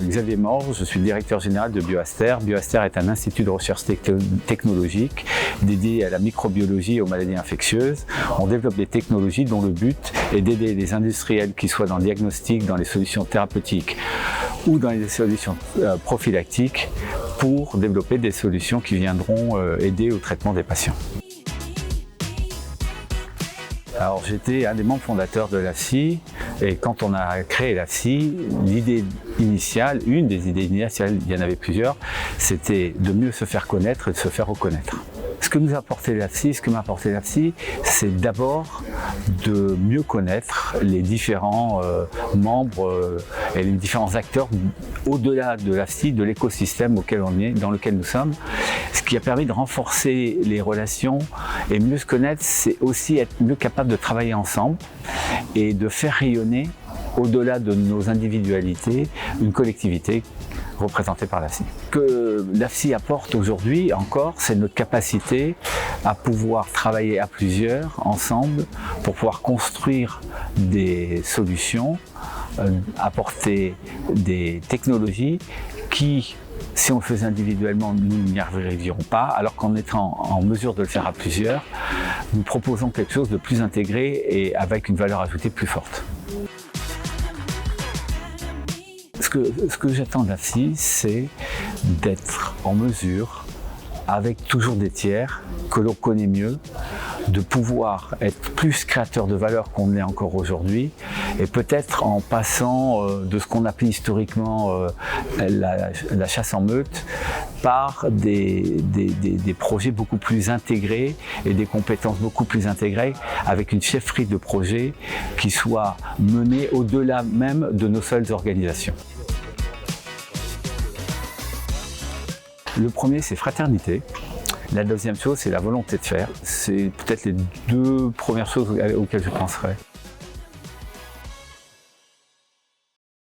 Xavier Morge, je suis le directeur général de Bioaster. Bioaster est un institut de recherche technologique dédié à la microbiologie et aux maladies infectieuses. On développe des technologies dont le but est d'aider les industriels, qui soient dans le diagnostic, dans les solutions thérapeutiques ou dans les solutions prophylactiques, pour développer des solutions qui viendront aider au traitement des patients. Alors j'étais un des membres fondateurs de l'AFSI et quand on a créé l'AFSI, l'idée initiale, une des idées initiales, il y en avait plusieurs, c'était de mieux se faire connaître et de se faire reconnaître. Ce que nous a apporté l'AFSI, ce que m'a apporté l'AFSI, c'est d'abord de mieux connaître les différents membres et les différents acteurs au-delà de l'AFSI, de l'écosystème dans lequel nous sommes. Ce qui a permis de renforcer les relations et mieux se connaître, c'est aussi être mieux capable de travailler ensemble et de faire rayonner, au-delà de nos individualités, une collectivité représentée par l'AFSI. Ce que l'AFSI apporte aujourd'hui encore, c'est notre capacité à pouvoir travailler à plusieurs, ensemble, pour pouvoir construire des solutions, apporter des technologies qui, si on le faisait individuellement, nous n'y arriverons pas, alors qu'en étant en mesure de le faire à plusieurs, nous proposons quelque chose de plus intégré et avec une valeur ajoutée plus forte. Ce que j'attends de l'AFSI, c'est d'être en mesure, avec toujours des tiers que l'on connaît mieux, de pouvoir être plus créateur de valeur qu'on l'est encore aujourd'hui, et peut-être en passant de ce qu'on appelait historiquement la chasse en meute par des projets beaucoup plus intégrés et des compétences beaucoup plus intégrées, avec une chefferie de projet qui soit menée au-delà même de nos seules organisations. Le premier, c'est fraternité. La deuxième chose, c'est la volonté de faire. C'est peut-être les deux premières choses auxquelles je penserais.